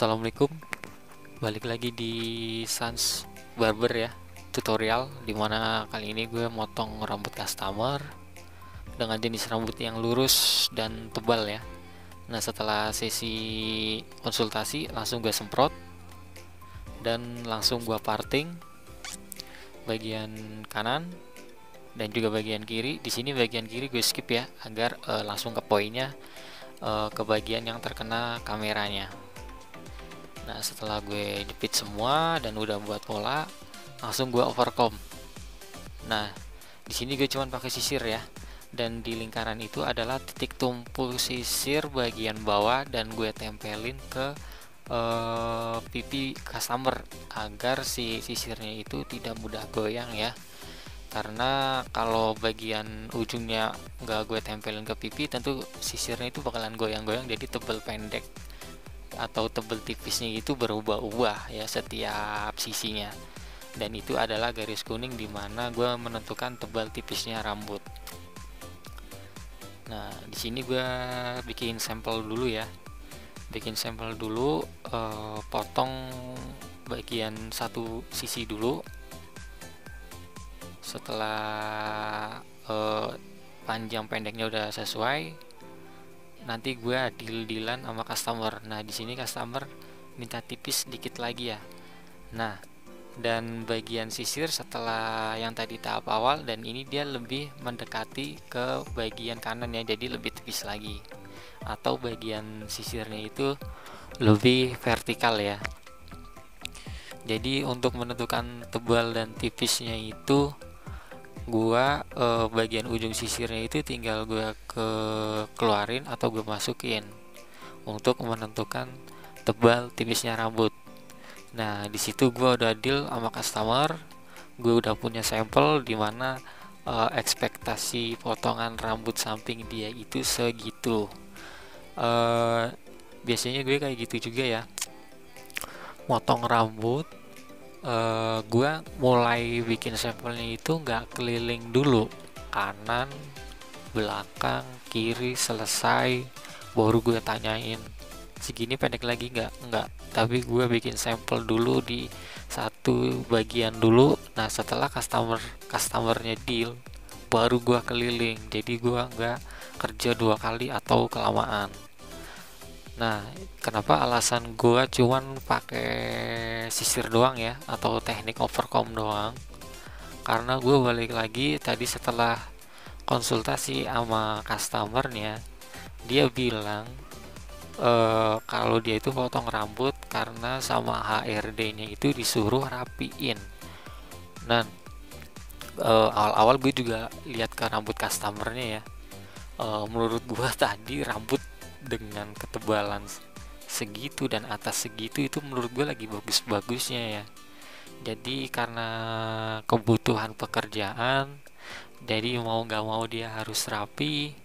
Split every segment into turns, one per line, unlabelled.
Assalamualaikum, balik lagi di Sans Barber ya, tutorial dimana kali ini gue motong rambut customer dengan jenis rambut yang lurus dan tebal ya. Nah, setelah sesi konsultasi langsung gue semprot dan langsung gue parting bagian kanan dan juga bagian kiri. Di sini bagian kiri gue skip ya agar langsung ke poinnya, ke bagian yang terkena kameranya. Nah, setelah gue jepit semua dan udah buat pola, langsung gue overcomb. Nah, di sini gue cuman pakai sisir ya. Dan di lingkaran itu adalah titik tumpu sisir bagian bawah dan gue tempelin ke pipi customer agar si sisirnya itu tidak mudah goyang ya. Karena kalau bagian ujungnya nggak gue tempelin ke pipi, tentu sisirnya itu bakalan goyang-goyang, jadi tebel pendek atau tebel tipisnya itu berubah-ubah ya setiap sisinya, dan itu adalah garis kuning dimana gue menentukan tebal tipisnya rambut. Nah, di sini gue bikin sampel dulu ya, potong bagian satu sisi dulu. Setelah panjang pendeknya udah sesuai, nanti gue deal-dealan sama customer. Nah, di sini customer minta tipis dikit lagi ya. Nah, dan bagian sisir setelah yang tadi tahap awal, dan ini dia lebih mendekati ke bagian kanan ya, jadi lebih tipis lagi, atau bagian sisirnya itu lebih vertikal ya. Jadi untuk menentukan tebal dan tipisnya itu gua bagian ujung sisirnya itu tinggal gua keluarin atau gue masukin untuk menentukan tebal tipisnya rambut. Nah, di situ gua udah deal sama customer, gue udah punya sampel dimana ekspektasi potongan rambut samping dia itu segitu. Biasanya gue kayak gitu juga ya, motong rambut. Gue mulai bikin sampelnya itu nggak keliling dulu, kanan, belakang, kiri, selesai baru gue tanyain segini pendek lagi nggak, tapi gue bikin sampel dulu di satu bagian dulu. Nah, setelah customernya deal baru gue keliling, jadi gue nggak kerja dua kali atau kelamaan. Nah, kenapa alasan gue cuman pakai sisir doang ya, atau teknik overcomb doang? Karena gue balik lagi tadi setelah konsultasi sama customernya, dia bilang kalau dia itu potong rambut karena sama HRD-nya itu disuruh rapiin. Nah, awal-awal gue juga lihat ke rambut customernya ya. Menurut gue tadi rambut dengan ketebalan segitu dan atas segitu itu menurut gue lagi bagus-bagusnya ya. Jadi karena kebutuhan pekerjaan, jadi mau nggak mau dia harus rapi,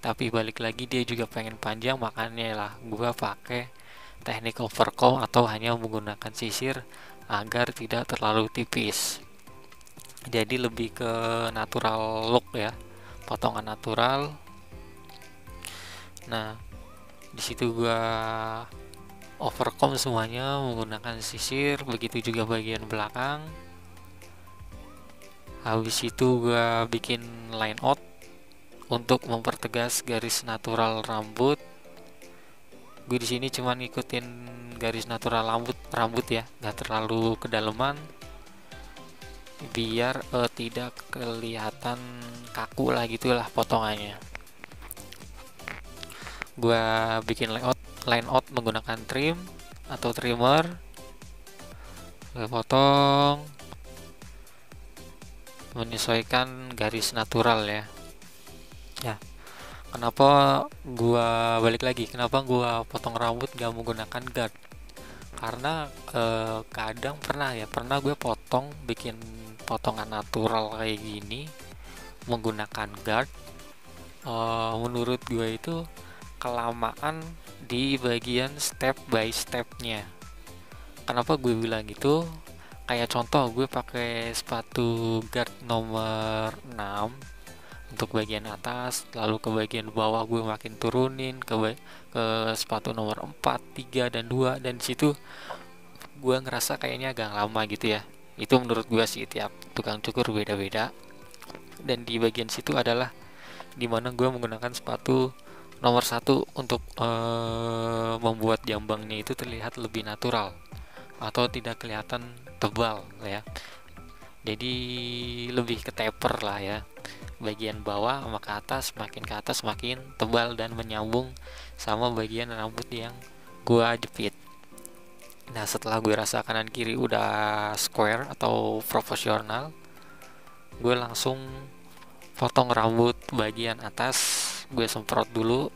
tapi balik lagi dia juga pengen panjang, makanya lah gue pakai teknik overcomb atau hanya menggunakan sisir agar tidak terlalu tipis. Jadi lebih ke natural look ya, potongan natural. Nah, di situ gua overcomb semuanya menggunakan sisir, begitu juga bagian belakang. Habis itu gua bikin line out untuk mempertegas garis natural rambut. Gue di sini cuma ngikutin garis natural rambut ya, nggak terlalu kedalaman biar tidak kelihatan kaku lah gitulah potongannya. Gua bikin line out menggunakan trim atau trimmer. Gue potong menyesuaikan garis natural ya. Ya, kenapa gua balik lagi? Kenapa gua potong rambut gak menggunakan guard? Karena kadang pernah gue potong, bikin potongan natural kayak gini menggunakan guard. Menurut gue itu kelamaan di bagian step by stepnya. Kenapa gue bilang gitu? Kayak contoh gue pakai sepatu guard nomor 6, untuk bagian atas, lalu ke bagian bawah gue makin turunin ke sepatu nomor 4, 3 dan 2, dan di situ gue ngerasa kayaknya agak lama gitu ya. Itu menurut gue sih, tiap tukang cukur beda-beda. Dan di bagian situ adalah dimana gue menggunakan sepatu nomor 1 untuk membuat jambangnya itu terlihat lebih natural atau tidak kelihatan tebal ya. Jadi lebih ke taper lah ya. Bagian bawah sama ke atas makin tebal dan menyambung sama bagian rambut yang gua jepit. Nah, setelah gue rasa kanan kiri udah square atau proporsional, gue langsung potong rambut bagian atas. Gue semprot dulu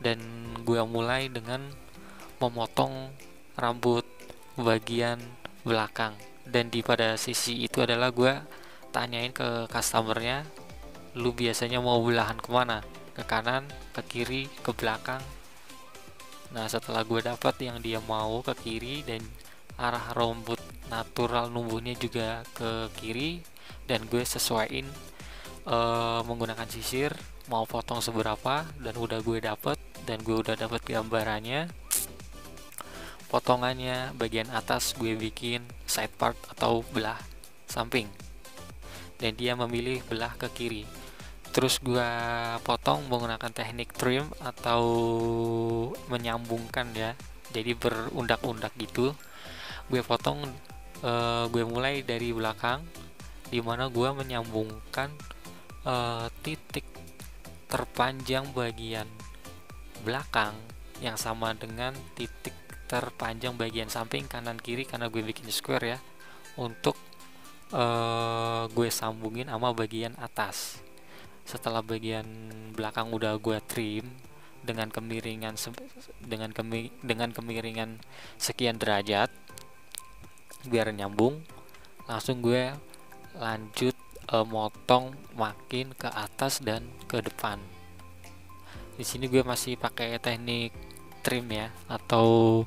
dan gue mulai dengan memotong rambut bagian belakang. Dan di pada sisi itu adalah gue tanyain ke customernya, lu biasanya mau belahan kemana, ke kanan, ke kiri, ke belakang. Nah, setelah gue dapat yang dia mau ke kiri dan arah rambut natural numbuhnya juga ke kiri, dan gue sesuaiin menggunakan sisir mau potong seberapa, dan udah gue dapet, dan gue udah dapet gambarannya. Potongannya bagian atas gue bikin side part atau belah samping, dan dia memilih belah ke kiri. Terus gue potong menggunakan teknik trim atau menyambungkan ya, jadi berundak-undak gitu. Gue potong, gue mulai dari belakang, dimana gue menyambungkan titik terpanjang bagian belakang yang sama dengan titik terpanjang bagian samping kanan kiri, karena gue bikin square ya, untuk gue sambungin sama bagian atas. Setelah bagian belakang udah gue trim dengan kemiringan dengan kemiringan sekian derajat biar nyambung, langsung gue lanjut motong makin ke atas dan ke depan. Di sini gue masih pakai teknik trim ya, atau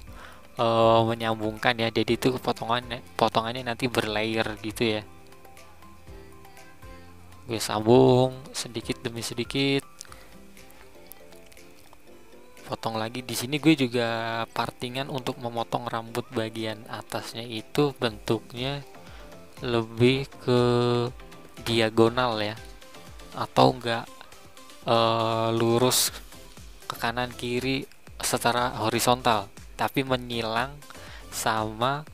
menyambungkan ya. Jadi itu potongannya nanti berlayer gitu ya. Gue sambung sedikit demi sedikit, potong lagi. Di sini gue juga partingan untuk memotong rambut bagian atasnya itu bentuknya lebih ke diagonal ya, atau enggak lurus ke kanan kiri secara horizontal, tapi menyilang sama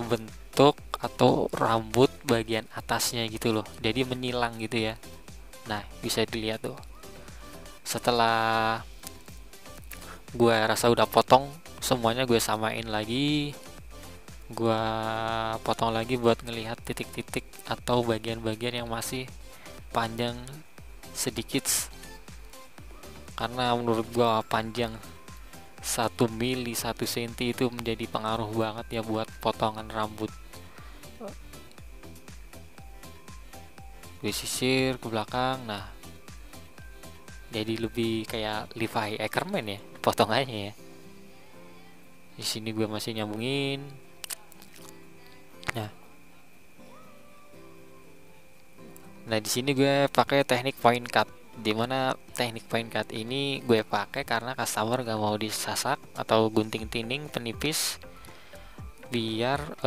bentuk atau rambut bagian atasnya gitu loh. Jadi menyilang gitu ya. Nah, bisa dilihat tuh. Setelah gue rasa udah potong semuanya, gue samain lagi, gue potong lagi buat ngelihat titik-titik atau bagian-bagian yang masih panjang sedikit, karena menurut gue panjang 1 mili 1 senti itu menjadi pengaruh banget ya buat potongan rambut. Gue sisir ke belakang. Nah, jadi lebih kayak Levi Ackerman ya potongannya ya. Di sini gue masih nyambungin. Nah, di sini gue pakai teknik point cut, dimana teknik point cut ini gue pakai karena customer gak mau disasak atau gunting tinding penipis, biar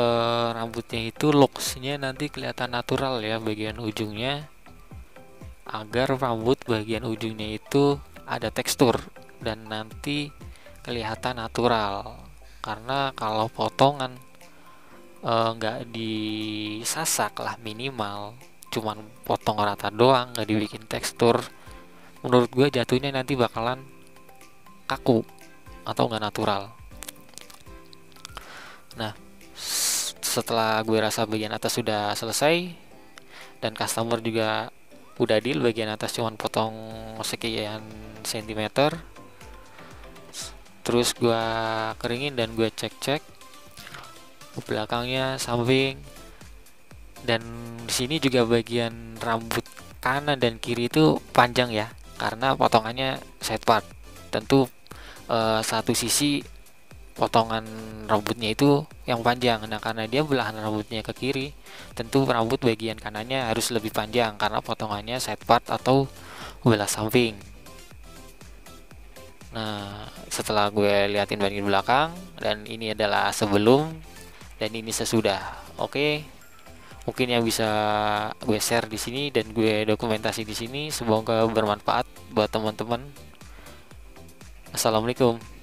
rambutnya itu looksnya nanti kelihatan natural ya bagian ujungnya, agar rambut bagian ujungnya itu ada tekstur dan nanti kelihatan natural. Karena kalau potongan nggak disasak lah, minimal cuman potong rata doang, nggak dibikin tekstur, menurut gue jatuhnya nanti bakalan kaku atau nggak natural. Nah, setelah gue rasa bagian atas sudah selesai dan customer juga udah deal, bagian atas cuman potong sekian sentimeter, terus gue keringin dan gue cek belakangnya, samping. Dan di sini juga bagian rambut kanan dan kiri itu panjang ya, karena potongannya side part. Tentu satu sisi potongan rambutnya itu yang panjang. Nah, karena dia belahan rambutnya ke kiri, tentu rambut bagian kanannya harus lebih panjang karena potongannya side part atau belah samping. Nah, setelah gue liatin bagian belakang, dan ini adalah sebelum dan ini sesudah. Oke, mungkin yang bisa gue share di sini dan gue dokumentasi di sini, semoga bermanfaat buat teman-teman. Assalamualaikum.